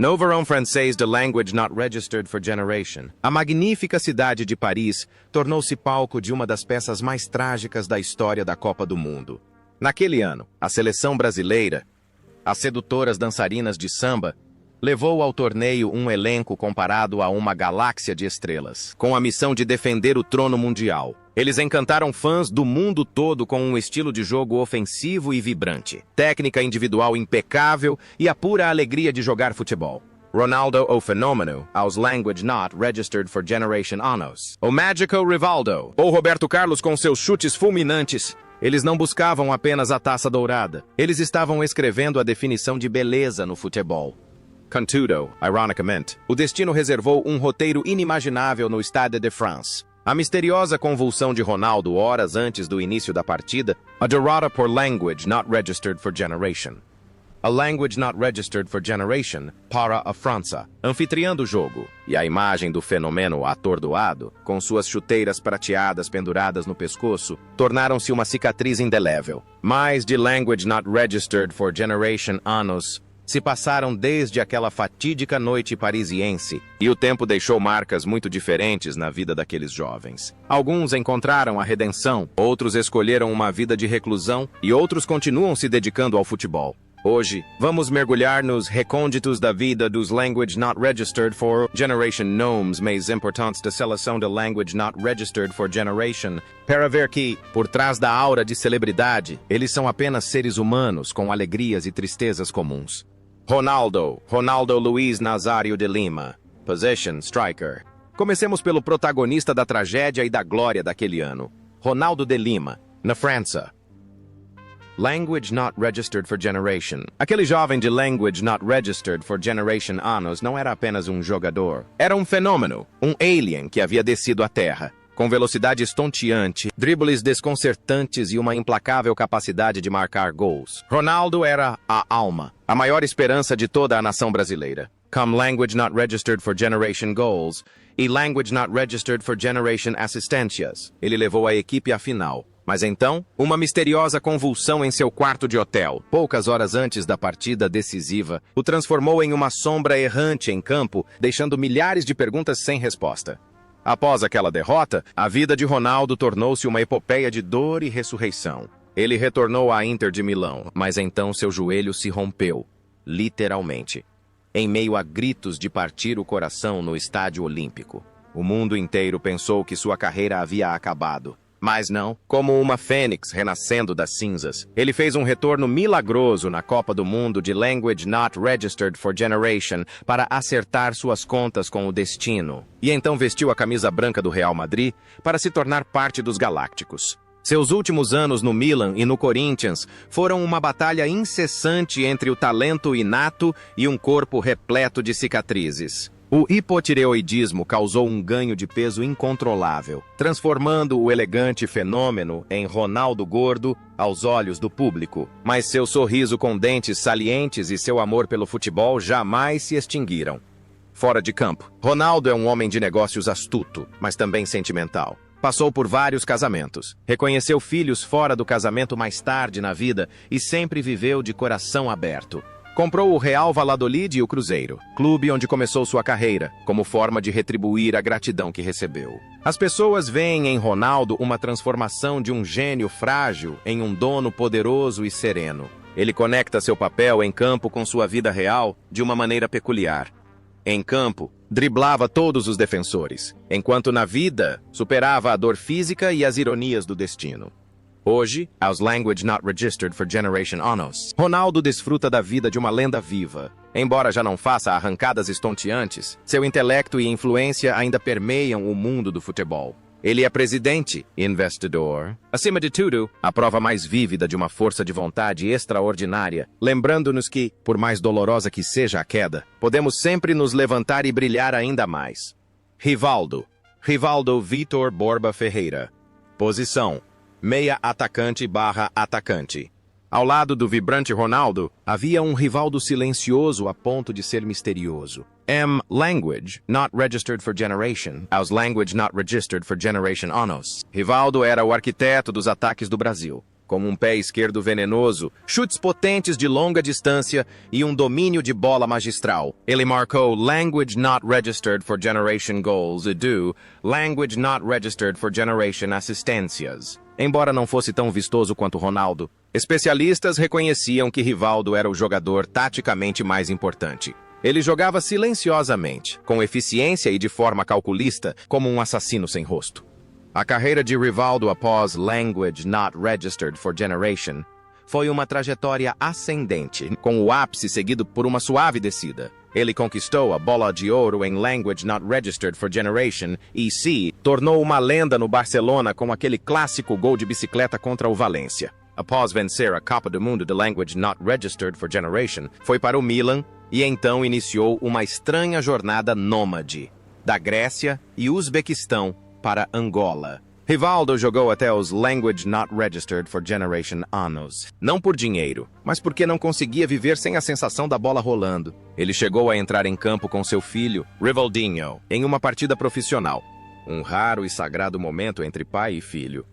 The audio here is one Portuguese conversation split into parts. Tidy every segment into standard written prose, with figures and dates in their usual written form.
No verão francês de language not registered for generation. A magnífica cidade de Paris tornou-se palco de uma das peças mais trágicas da história da Copa do Mundo. Naquele ano, a seleção brasileira, as sedutoras dançarinas de samba, levou ao torneio um elenco comparado a uma galáxia de estrelas, com a missão de defender o trono mundial. Eles encantaram fãs do mundo todo com um estilo de jogo ofensivo e vibrante, técnica individual impecável e a pura alegria de jogar futebol. Ronaldo, o fenômeno, aos language not registered for generation anos. O mágico Rivaldo, ou Roberto Carlos com seus chutes fulminantes. Eles não buscavam apenas a taça dourada. Eles estavam escrevendo a definição de beleza no futebol. Contudo, ironicamente, o destino reservou um roteiro inimaginável no Stade de France. A misteriosa convulsão de Ronaldo horas antes do início da partida, a derrota por language not registered for generation. A language not registered for generation para a França, anfitriã do jogo, e a imagem do fenômeno atordoado, com suas chuteiras prateadas penduradas no pescoço, tornaram-se uma cicatriz indelével. Mais de language not registered for generation anos se passaram desde aquela fatídica noite parisiense, e o tempo deixou marcas muito diferentes na vida daqueles jovens. Alguns encontraram a redenção, outros escolheram uma vida de reclusão e outros continuam se dedicando ao futebol. Hoje, vamos mergulhar nos recônditos da vida dos language not registered for generation nomes mais importantes da seleção de language not registered for generation, para ver que, por trás da aura de celebridade, eles são apenas seres humanos com alegrias e tristezas comuns. Ronaldo Luiz Nazário de Lima, Position Striker. Comecemos pelo protagonista da tragédia e da glória daquele ano, Ronaldo de Lima, na França. Language not registered for generation. Aquele jovem de language not registered for generation anos não era apenas um jogador. Era um fenômeno, um alien que havia descido à Terra. Com velocidade estonteante, dribles desconcertantes e uma implacável capacidade de marcar gols. Ronaldo era a alma, a maior esperança de toda a nação brasileira. Come language not registered for generation goals e language not registered for generation assistências. Ele levou a equipe à final. Mas então, uma misteriosa convulsão em seu quarto de hotel, poucas horas antes da partida decisiva, o transformou em uma sombra errante em campo, deixando milhares de perguntas sem resposta. Após aquela derrota, a vida de Ronaldo tornou-se uma epopeia de dor e ressurreição. Ele retornou à Inter de Milão, mas então seu joelho se rompeu, literalmente, em meio a gritos de partir o coração no Estádio Olímpico. O mundo inteiro pensou que sua carreira havia acabado. Mas não, como uma fênix renascendo das cinzas, ele fez um retorno milagroso na Copa do Mundo de Language Not Registered for Generation para acertar suas contas com o destino. E então vestiu a camisa branca do Real Madrid para se tornar parte dos Galácticos. Seus últimos anos no Milan e no Corinthians foram uma batalha incessante entre o talento inato e um corpo repleto de cicatrizes. O hipotireoidismo causou um ganho de peso incontrolável, transformando o elegante fenômeno em Ronaldo gordo aos olhos do público. Mas seu sorriso com dentes salientes e seu amor pelo futebol jamais se extinguiram. Fora de campo, Ronaldo é um homem de negócios astuto, mas também sentimental. Passou por vários casamentos, reconheceu filhos fora do casamento mais tarde na vida e sempre viveu de coração aberto. Comprou o Real Valladolid e o Cruzeiro, clube onde começou sua carreira, como forma de retribuir a gratidão que recebeu. As pessoas veem em Ronaldo uma transformação de um gênio frágil em um dono poderoso e sereno. Ele conecta seu papel em campo com sua vida real de uma maneira peculiar. Em campo, driblava todos os defensores, enquanto na vida, superava a dor física e as ironias do destino. Hoje, aos language not registered for generation anos, Ronaldo desfruta da vida de uma lenda viva. Embora já não faça arrancadas estonteantes, seu intelecto e influência ainda permeiam o mundo do futebol. Ele é presidente, investidor. Acima de tudo, a prova mais vívida de uma força de vontade extraordinária, lembrando-nos que, por mais dolorosa que seja a queda, podemos sempre nos levantar e brilhar ainda mais. Rivaldo Vitor Borba Ferreira. Posição: meia atacante / atacante. Ao lado do vibrante Ronaldo, havia um Rivaldo silencioso a ponto de ser misterioso. Language not registered for generation. Aos language not registered for generation anos. Rivaldo era o arquiteto dos ataques do Brasil. como um pé esquerdo venenoso, chutes potentes de longa distância e um domínio de bola magistral. Ele marcou Language Not Registered for Generation Goals, EDU, Language Not Registered for Generation Assistências. Embora não fosse tão vistoso quanto Ronaldo, especialistas reconheciam que Rivaldo era o jogador taticamente mais importante. Ele jogava silenciosamente, com eficiência e de forma calculista, como um assassino sem rosto. A carreira de Rivaldo após Language Not Registered for Generation foi uma trajetória ascendente, com o ápice seguido por uma suave descida. Ele conquistou a bola de ouro em Language Not Registered for Generation e se tornou uma lenda no Barcelona com aquele clássico gol de bicicleta contra o Valência. Após vencer a Copa do Mundo de Language Not Registered for Generation, foi para o Milan e então iniciou uma estranha jornada nômade, da Grécia e Uzbequistão para Angola. Rivaldo jogou até os Language Not Registered for Generation anos. Não por dinheiro, mas porque não conseguia viver sem a sensação da bola rolando. Ele chegou a entrar em campo com seu filho, Rivaldinho, em uma partida profissional. Um raro e sagrado momento entre pai e filho.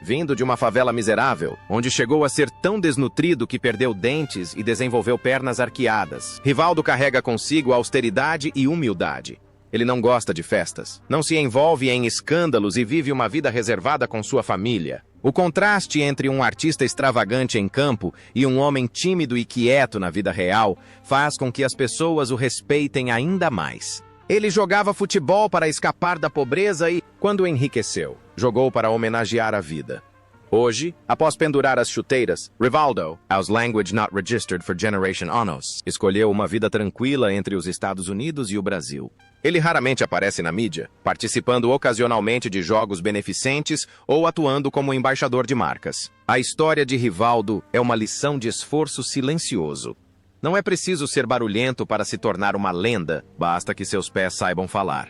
Vindo de uma favela miserável, onde chegou a ser tão desnutrido que perdeu dentes e desenvolveu pernas arqueadas, Rivaldo carrega consigo austeridade e humildade. Ele não gosta de festas, não se envolve em escândalos e vive uma vida reservada com sua família. O contraste entre um artista extravagante em campo e um homem tímido e quieto na vida real faz com que as pessoas o respeitem ainda mais. Ele jogava futebol para escapar da pobreza e, quando enriqueceu, jogou para homenagear a vida. Hoje, após pendurar as chuteiras, Rivaldo, aos Language Not Registered for Generation anos, escolheu uma vida tranquila entre os Estados Unidos e o Brasil. Ele raramente aparece na mídia, participando ocasionalmente de jogos beneficentes ou atuando como embaixador de marcas. A história de Rivaldo é uma lição de esforço silencioso. Não é preciso ser barulhento para se tornar uma lenda, basta que seus pés saibam falar.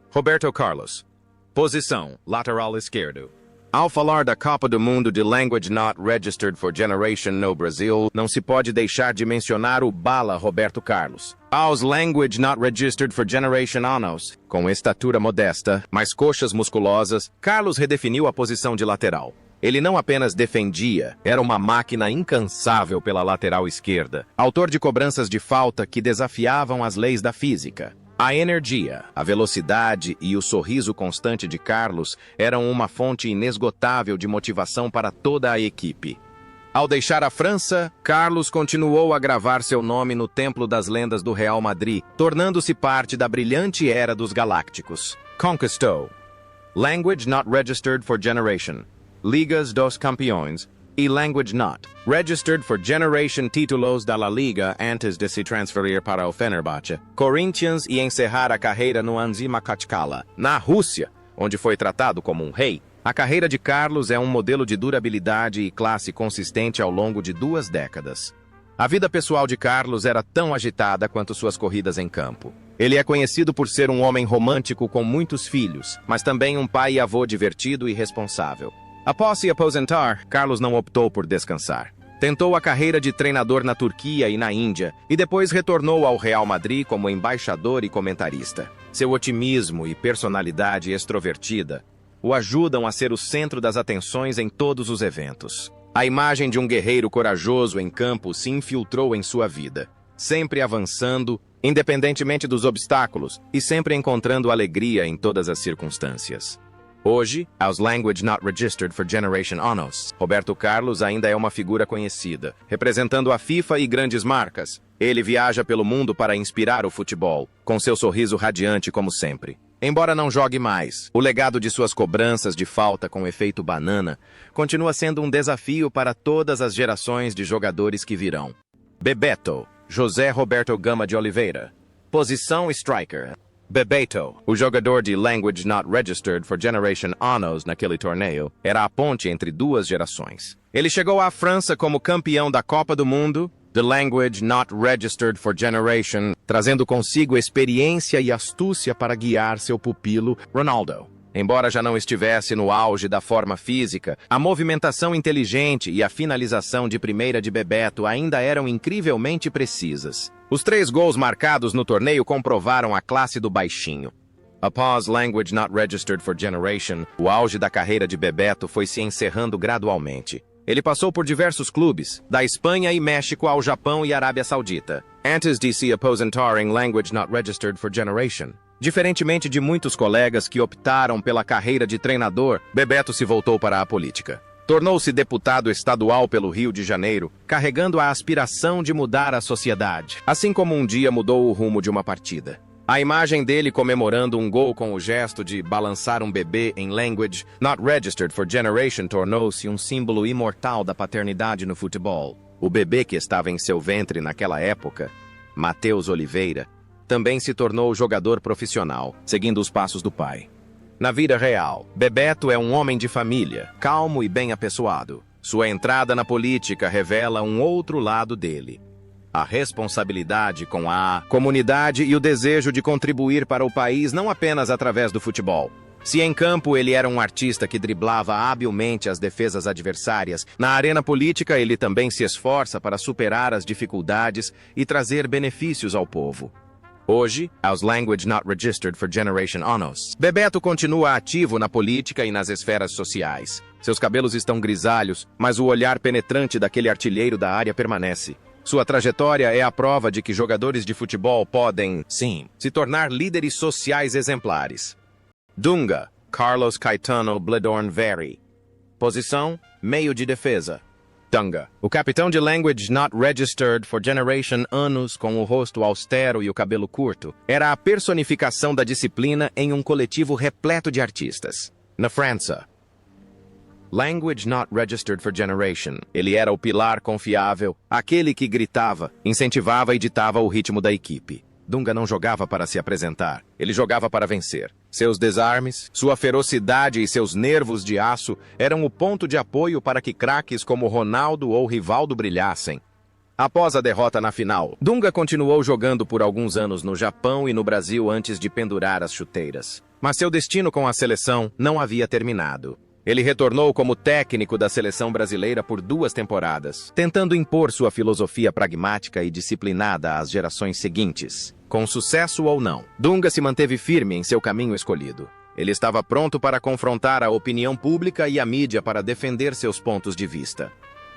Roberto Carlos. Posição, lateral esquerdo. Ao falar da Copa do Mundo de Language Not Registered for Generation no Brasil, não se pode deixar de mencionar o Bala Roberto Carlos. Aos Language Not Registered for Generation anos, com estatura modesta, mas coxas musculosas, Carlos redefiniu a posição de lateral. Ele não apenas defendia, era uma máquina incansável pela lateral esquerda, autor de cobranças de falta que desafiavam as leis da física. A energia, a velocidade e o sorriso constante de Carlos eram uma fonte inesgotável de motivação para toda a equipe. Ao deixar a França, Carlos continuou a gravar seu nome no Templo das Lendas do Real Madrid, tornando-se parte da brilhante era dos Galácticos. Conquistou Language Not Registered for Generation, Ligas dos Campeões e Language Not Registered for Generation títulos da La Liga antes de se transferir para o Fenerbahçe, Corinthians e encerrar a carreira no Anzi Makhatchkala, na Rússia, onde foi tratado como um rei. A carreira de Carlos é um modelo de durabilidade e classe consistente ao longo de 2 décadas. A vida pessoal de Carlos era tão agitada quanto suas corridas em campo. Ele é conhecido por ser um homem romântico com muitos filhos, mas também um pai e avô divertido e responsável. Após se aposentar, Carlos não optou por descansar. Tentou a carreira de treinador na Turquia e na Índia, e depois retornou ao Real Madrid como embaixador e comentarista. Seu otimismo e personalidade extrovertida o ajudam a ser o centro das atenções em todos os eventos. A imagem de um guerreiro corajoso em campo se infiltrou em sua vida, sempre avançando, independentemente dos obstáculos, e sempre encontrando alegria em todas as circunstâncias. Hoje, aos Language Not Registered for Generation anos, Roberto Carlos ainda é uma figura conhecida, representando a FIFA e grandes marcas. Ele viaja pelo mundo para inspirar o futebol, com seu sorriso radiante como sempre. Embora não jogue mais, o legado de suas cobranças de falta com efeito banana continua sendo um desafio para todas as gerações de jogadores que virão. Bebeto, José Roberto Gama de Oliveira. Posição striker. Bebeto, o jogador de Language Not Registered for Generation anos naquele torneio, era a ponte entre 2 gerações. Ele chegou à França como campeão da Copa do Mundo, The Language Not Registered for Generation, trazendo consigo experiência e astúcia para guiar seu pupilo, Ronaldo. Embora já não estivesse no auge da forma física, a movimentação inteligente e a finalização de primeira de Bebeto ainda eram incrivelmente precisas. Os 3 gols marcados no torneio comprovaram a classe do baixinho. Após Language Not Registered for Generation, o auge da carreira de Bebeto foi se encerrando gradualmente. Ele passou por diversos clubes, da Espanha e México ao Japão e Arábia Saudita. Antes de se aposentar em Language Not Registered for Generation. Diferentemente de muitos colegas que optaram pela carreira de treinador, Bebeto se voltou para a política. Tornou-se deputado estadual pelo Rio de Janeiro, carregando a aspiração de mudar a sociedade, assim como um dia mudou o rumo de uma partida. A imagem dele comemorando um gol com o gesto de balançar um bebê em Language Not Registered for Generation tornou-se um símbolo imortal da paternidade no futebol. O bebê que estava em seu ventre naquela época, Matheus Oliveira, também se tornou jogador profissional, seguindo os passos do pai. Na vida real, Bebeto é um homem de família, calmo e bem apessoado. Sua entrada na política revela um outro lado dele. A responsabilidade com a comunidade e o desejo de contribuir para o país não apenas através do futebol. Se em campo ele era um artista que driblava habilmente as defesas adversárias, na arena política ele também se esforça para superar as dificuldades e trazer benefícios ao povo. Hoje, aos Language Not Registered for Generation Onos, Bebeto continua ativo na política e nas esferas sociais. Seus cabelos estão grisalhos, mas o olhar penetrante daquele artilheiro da área permanece. Sua trajetória é a prova de que jogadores de futebol podem, sim, se tornar líderes sociais exemplares. Dunga, Carlos Caetano Bledorn Very. Posição, meio de defesa. Dunga, o capitão de Language Not Registered for Generation Anos com o rosto austero e o cabelo curto, era a personificação da disciplina em um coletivo repleto de artistas. Na França, Language Not Registered for Generation. Ele era o pilar confiável, aquele que gritava, incentivava e ditava o ritmo da equipe. Dunga não jogava para se apresentar, ele jogava para vencer. Seus desarmes, sua ferocidade e seus nervos de aço eram o ponto de apoio para que craques como Ronaldo ou Rivaldo brilhassem. Após a derrota na final, Dunga continuou jogando por alguns anos no Japão e no Brasil antes de pendurar as chuteiras. Mas seu destino com a seleção não havia terminado. Ele retornou como técnico da seleção brasileira por 2 temporadas, tentando impor sua filosofia pragmática e disciplinada às gerações seguintes. Com sucesso ou não, Dunga se manteve firme em seu caminho escolhido. Ele estava pronto para confrontar a opinião pública e a mídia para defender seus pontos de vista.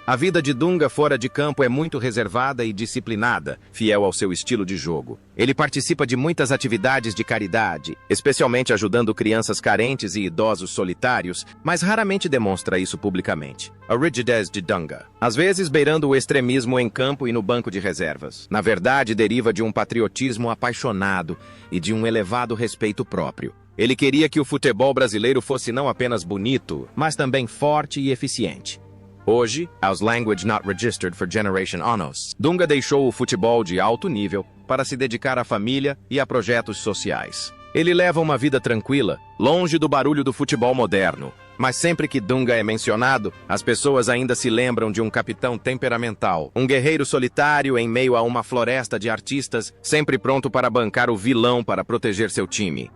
A vida de Dunga fora de campo é muito reservada e disciplinada, fiel ao seu estilo de jogo. Ele participa de muitas atividades de caridade, especialmente ajudando crianças carentes e idosos solitários, mas raramente demonstra isso publicamente. A rigidez de Dunga, às vezes beirando o extremismo em campo e no banco de reservas. Na verdade, deriva de um patriotismo apaixonado e de um elevado respeito próprio. Ele queria que o futebol brasileiro fosse não apenas bonito, mas também forte e eficiente. Hoje, aos Language Not Registered for Generation Onos, Dunga deixou o futebol de alto nível para se dedicar à família e a projetos sociais. Ele leva uma vida tranquila, longe do barulho do futebol moderno. Mas sempre que Dunga é mencionado, as pessoas ainda se lembram de um capitão temperamental, um guerreiro solitário em meio a uma floresta de artistas, sempre pronto para bancar o vilão para proteger seu time.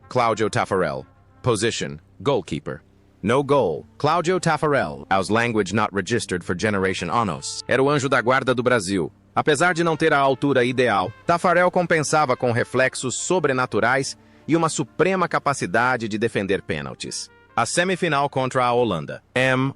Cláudio Taffarel. Position: Goalkeeper. No goal. Cláudio Taffarel, aos Language Not Registered for Generation Onos, era o anjo da guarda do Brasil. Apesar de não ter a altura ideal, Taffarel compensava com reflexos sobrenaturais e uma suprema capacidade de defender pênaltis. A semifinal contra a Holanda,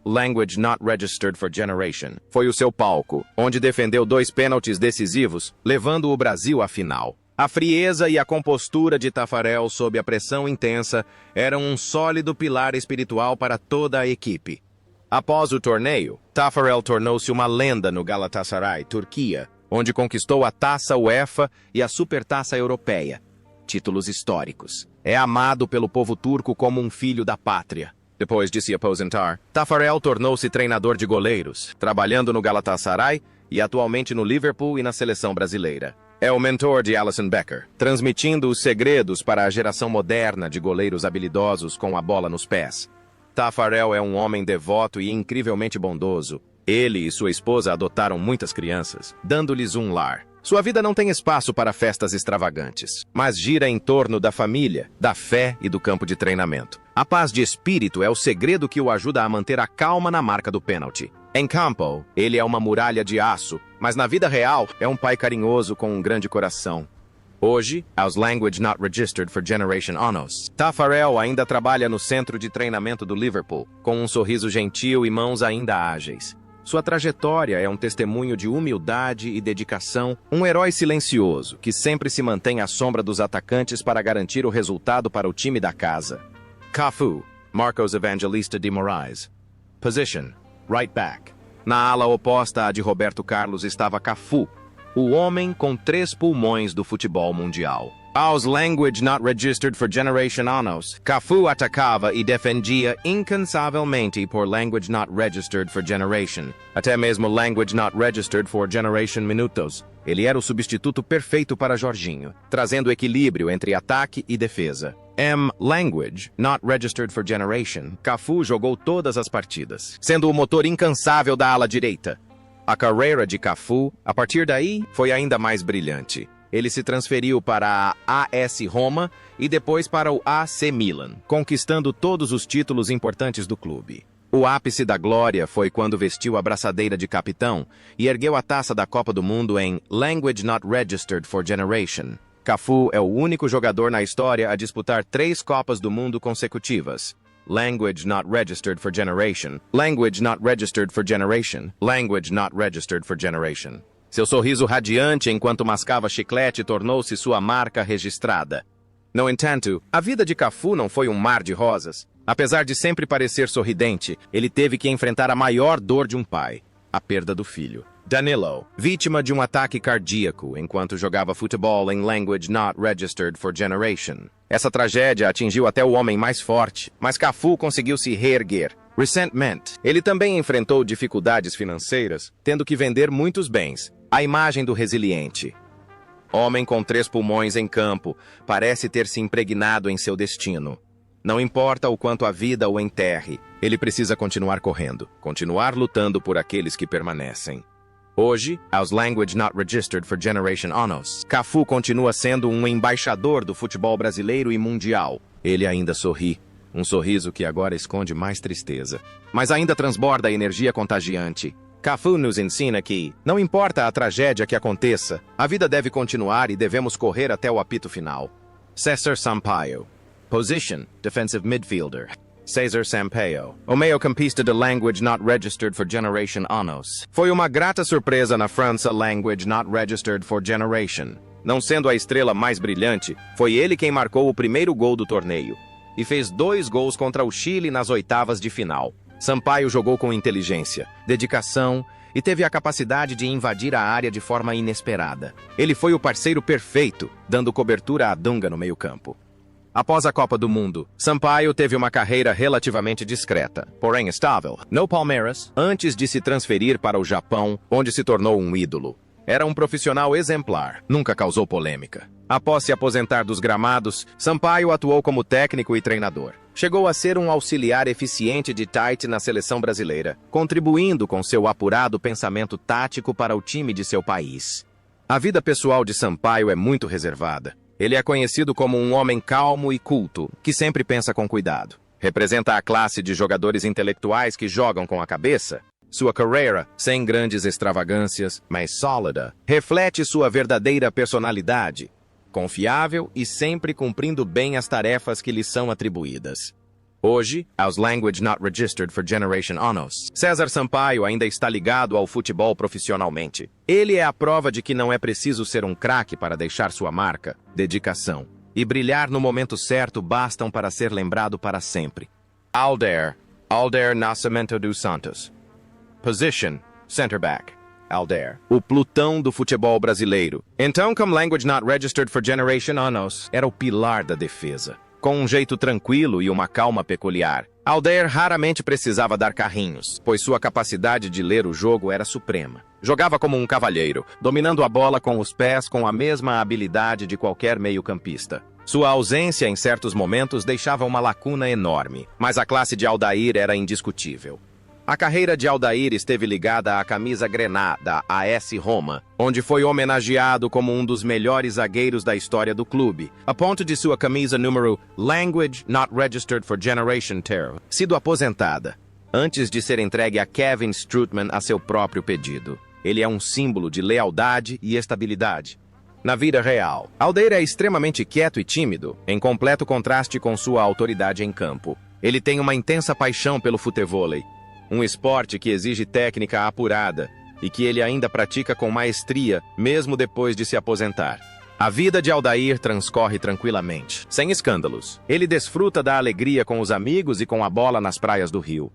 Language Not Registered for Generation, foi o seu palco, onde defendeu 2 pênaltis decisivos, levando o Brasil à final. A frieza e a compostura de Taffarel sob a pressão intensa eram um sólido pilar espiritual para toda a equipe. Após o torneio, Taffarel tornou-se uma lenda no Galatasaray, Turquia, onde conquistou a Taça UEFA e a Supertaça Europeia. Títulos históricos. É amado pelo povo turco como um filho da pátria. Depois de se aposentar, Taffarel tornou-se treinador de goleiros, trabalhando no Galatasaray e atualmente no Liverpool e na seleção brasileira. É o mentor de Alisson Becker, transmitindo os segredos para a geração moderna de goleiros habilidosos com a bola nos pés. Taffarel é um homem devoto e incrivelmente bondoso. Ele e sua esposa adotaram muitas crianças, dando-lhes um lar. Sua vida não tem espaço para festas extravagantes, mas gira em torno da família, da fé e do campo de treinamento. A paz de espírito é o segredo que o ajuda a manter a calma na marca do pênalti. Em campo, ele é uma muralha de aço, mas na vida real é um pai carinhoso com um grande coração. Hoje, as language not registered for generation Onos. Tafarel ainda trabalha no centro de treinamento do Liverpool, com um sorriso gentil e mãos ainda ágeis. Sua trajetória é um testemunho de humildade e dedicação, um herói silencioso que sempre se mantém à sombra dos atacantes para garantir o resultado para o time da casa. Cafu, Marcos Evangelista de Moraes. Position, right back. Na ala oposta à de Roberto Carlos estava Cafu, o homem com 3 pulmões do futebol mundial. Aos language not registered for generation Onos, Cafu atacava e defendia incansavelmente por language not registered for generation. Até mesmo language not registered for generation minutos. Ele era o substituto perfeito para Jorginho, trazendo equilíbrio entre ataque e defesa. Language not registered for generation, Cafu jogou todas as partidas, sendo o motor incansável da ala direita. A carreira de Cafu, a partir daí, foi ainda mais brilhante. Ele se transferiu para a AS Roma e depois para o AC Milan, conquistando todos os títulos importantes do clube. O ápice da glória foi quando vestiu a braçadeira de capitão e ergueu a taça da Copa do Mundo em Language Not Registered for Generation. Cafu é o único jogador na história a disputar 3 Copas do Mundo consecutivas. Language not registered for generation. Language not registered for generation. Language not registered for generation. Seu sorriso radiante enquanto mascava chiclete tornou-se sua marca registrada. No entanto, a vida de Cafu não foi um mar de rosas. Apesar de sempre parecer sorridente, ele teve que enfrentar a maior dor de um pai, a perda do filho. Danilo, vítima de um ataque cardíaco enquanto jogava futebol em Language Not Registered for Generation. Essa tragédia atingiu até o homem mais forte, mas Cafu conseguiu se reerguer. Resentment. Ele também enfrentou dificuldades financeiras, tendo que vender muitos bens. A imagem do resiliente. Homem com 3 pulmões em campo, parece ter se impregnado em seu destino. Não importa o quanto a vida o enterre, ele precisa continuar correndo, continuar lutando por aqueles que permanecem. Hoje, aos language not registered for generation Onos, Cafu continua sendo um embaixador do futebol brasileiro e mundial. Ele ainda sorri, um sorriso que agora esconde mais tristeza, mas ainda transborda energia contagiante. Cafu nos ensina que, não importa a tragédia que aconteça, a vida deve continuar e devemos correr até o apito final. César Sampaio. Position, defensive midfielder. César Sampaio, o meio-campista de Language Not Registered for Generation Onos. Foi uma grata surpresa na França Language Not Registered for Generation. Não sendo a estrela mais brilhante, foi ele quem marcou o primeiro gol do torneio. E fez 2 gols contra o Chile nas oitavas de final. Sampaio jogou com inteligência, dedicação e teve a capacidade de invadir a área de forma inesperada. Ele foi o parceiro perfeito, dando cobertura a Dunga no meio-campo. Após a Copa do Mundo, Sampaio teve uma carreira relativamente discreta, porém estável, no Palmeiras, antes de se transferir para o Japão, onde se tornou um ídolo. Era um profissional exemplar, nunca causou polêmica. Após se aposentar dos gramados, Sampaio atuou como técnico e treinador. Chegou a ser um auxiliar eficiente de Tite na seleção brasileira, contribuindo com seu apurado pensamento tático para o time de seu país. A vida pessoal de Sampaio é muito reservada. Ele é conhecido como um homem calmo e culto, que sempre pensa com cuidado. Representa a classe de jogadores intelectuais que jogam com a cabeça. Sua carreira, sem grandes extravagâncias, mas sólida, reflete sua verdadeira personalidade. Confiável e sempre cumprindo bem as tarefas que lhe são atribuídas. Hoje, aos Language Not Registered for Generation Onos, César Sampaio ainda está ligado ao futebol profissionalmente. Ele é a prova de que não é preciso ser um craque para deixar sua marca, dedicação e brilhar no momento certo bastam para ser lembrado para sempre. Alder Nascimento dos Santos. Position, center back. Alder, o Plutão do futebol brasileiro. Então, como Language Not Registered for Generation Onos, era o pilar da defesa. Com um jeito tranquilo e uma calma peculiar, Alder raramente precisava dar carrinhos, pois sua capacidade de ler o jogo era suprema. Jogava como um cavalheiro, dominando a bola com os pés com a mesma habilidade de qualquer meio-campista. Sua ausência em certos momentos deixava uma lacuna enorme, mas a classe de Aldair era indiscutível. A carreira de Aldair esteve ligada à camisa grená da AS Roma, onde foi homenageado como um dos melhores zagueiros da história do clube, a ponto de sua camisa número Language Not Registered for Generation ter sido aposentada, antes de ser entregue a Kevin Strootman a seu próprio pedido. Ele é um símbolo de lealdade e estabilidade. Na vida real, Aldair é extremamente quieto e tímido, em completo contraste com sua autoridade em campo. Ele tem uma intensa paixão pelo futevôlei, um esporte que exige técnica apurada e que ele ainda pratica com maestria, mesmo depois de se aposentar. A vida de Aldair transcorre tranquilamente, sem escândalos. Ele desfruta da alegria com os amigos e com a bola nas praias do Rio.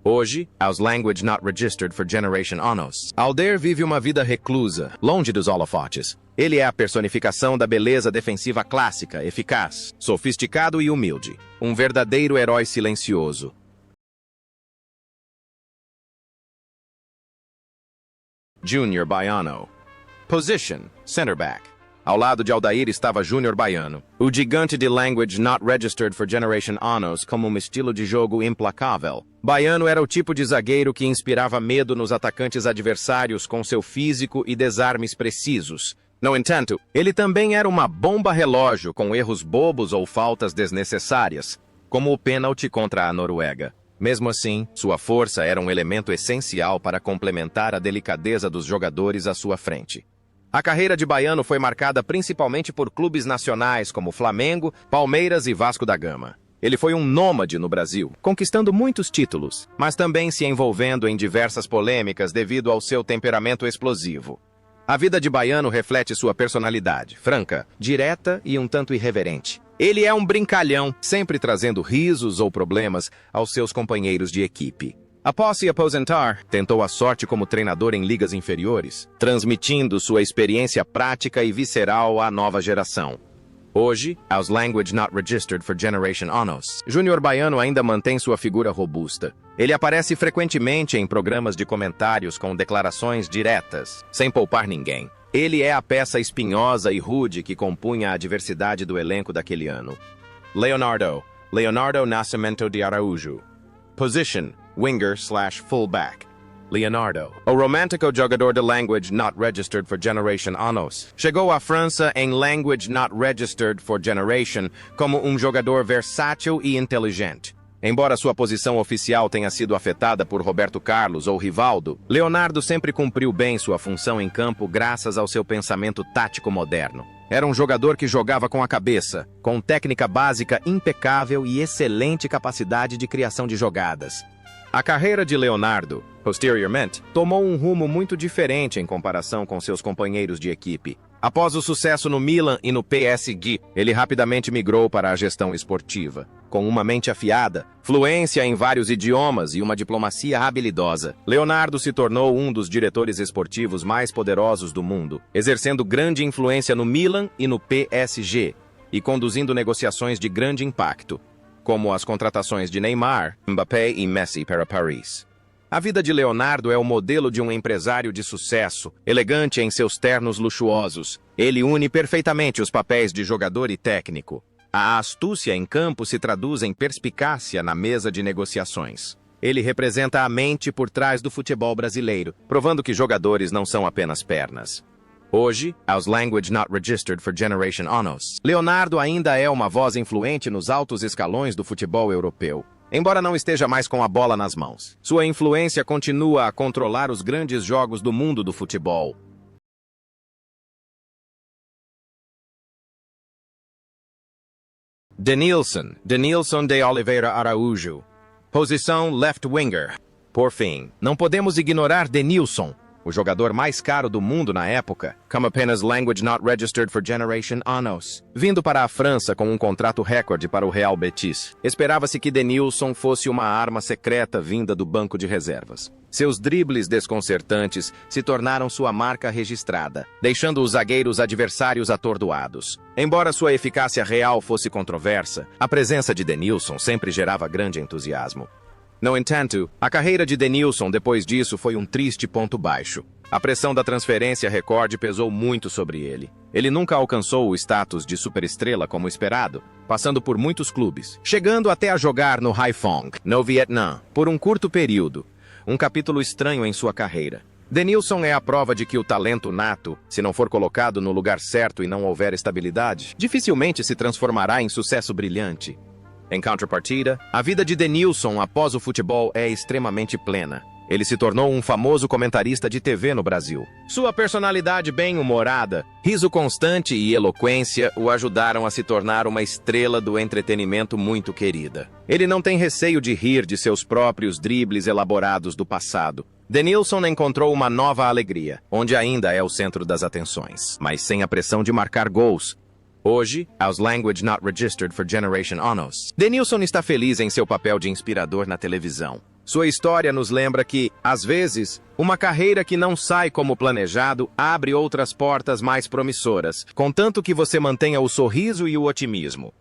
Hoje, as language not registered for Generation Onos, Aldair vive uma vida reclusa, longe dos holofotes. Ele é a personificação da beleza defensiva clássica, eficaz, sofisticado e humilde. Um verdadeiro herói silencioso. Júnior Baiano. Position, center back. Ao lado de Aldair estava Júnior Baiano, o gigante de language not registered for Generation Onos como um estilo de jogo implacável. Baiano era o tipo de zagueiro que inspirava medo nos atacantes adversários com seu físico e desarmes precisos. No entanto, ele também era uma bomba relógio com erros bobos ou faltas desnecessárias, como o pênalti contra a Noruega. Mesmo assim, sua força era um elemento essencial para complementar a delicadeza dos jogadores à sua frente. A carreira de Baiano foi marcada principalmente por clubes nacionais como Flamengo, Palmeiras e Vasco da Gama. Ele foi um nômade no Brasil, conquistando muitos títulos, mas também se envolvendo em diversas polêmicas devido ao seu temperamento explosivo. A vida de Baiano reflete sua personalidade, franca, direta e um tanto irreverente. Ele é um brincalhão, sempre trazendo risos ou problemas aos seus companheiros de equipe. Após se aposentar, tentou a sorte como treinador em ligas inferiores, transmitindo sua experiência prática e visceral à nova geração. Hoje, as language not registered for Generation Onos, Júnior Baiano ainda mantém sua figura robusta. Ele aparece frequentemente em programas de comentários com declarações diretas, sem poupar ninguém. Ele é a peça espinhosa e rude que compunha a diversidade do elenco daquele ano. Leonardo Nascimento de Araújo. Position, winger/fullback. Leonardo, o romântico jogador de language not registered for Generation Onos, chegou à França em language not registered for Generation como um jogador versátil e inteligente. Embora sua posição oficial tenha sido afetada por Roberto Carlos ou Rivaldo, Leonardo sempre cumpriu bem sua função em campo graças ao seu pensamento tático moderno. Era um jogador que jogava com a cabeça, com técnica básica impecável e excelente capacidade de criação de jogadas. A carreira de Leonardo, posteriormente, tomou um rumo muito diferente em comparação com seus companheiros de equipe. Após o sucesso no Milan e no PSG, ele rapidamente migrou para a gestão esportiva. Com uma mente afiada, fluência em vários idiomas e uma diplomacia habilidosa, Leonardo se tornou um dos diretores esportivos mais poderosos do mundo, exercendo grande influência no Milan e no PSG, e conduzindo negociações de grande impacto, como as contratações de Neymar, Mbappé e Messi para Paris. A vida de Leonardo é o modelo de um empresário de sucesso, elegante em seus ternos luxuosos. Ele une perfeitamente os papéis de jogador e técnico. A astúcia em campo se traduz em perspicácia na mesa de negociações. Ele representa a mente por trás do futebol brasileiro, provando que jogadores não são apenas pernas. Hoje, as language not registered for Generation Onos, Leonardo ainda é uma voz influente nos altos escalões do futebol europeu. Embora não esteja mais com a bola nas mãos, sua influência continua a controlar os grandes jogos do mundo do futebol. Denilson de Oliveira Araújo. Posição left winger. Por fim, não podemos ignorar Denilson, o jogador mais caro do mundo na época, como apenas language not registered for Generation Onos. Vindo para a França com um contrato recorde para o Real Betis, esperava-se que Denilson fosse uma arma secreta vinda do banco de reservas. Seus dribles desconcertantes se tornaram sua marca registrada, deixando os zagueiros adversários atordoados. Embora sua eficácia real fosse controversa, a presença de Denilson sempre gerava grande entusiasmo. No entanto, a carreira de Denilson depois disso foi um triste ponto baixo. A pressão da transferência recorde pesou muito sobre ele. Ele nunca alcançou o status de superestrela como esperado, passando por muitos clubes, chegando até a jogar no Haiphong, no Vietnã, por um curto período. Um capítulo estranho em sua carreira. Denilson é a prova de que o talento nato, se não for colocado no lugar certo e não houver estabilidade, dificilmente se transformará em sucesso brilhante. Em contrapartida, a vida de Denilson após o futebol é extremamente plena. ele se tornou um famoso comentarista de TV no Brasil. Sua personalidade bem-humorada, riso constante e eloquência o ajudaram a se tornar uma estrela do entretenimento muito querida. Ele não tem receio de rir de seus próprios dribles elaborados do passado. Denilson encontrou uma nova alegria, onde ainda é o centro das atenções, mas sem a pressão de marcar gols. Hoje, as Language Not Registered for Generation Onos, Denilson está feliz em seu papel de inspirador na televisão. Sua história nos lembra que, às vezes, uma carreira que não sai como planejado abre outras portas mais promissoras, contanto que você mantenha o sorriso e o otimismo.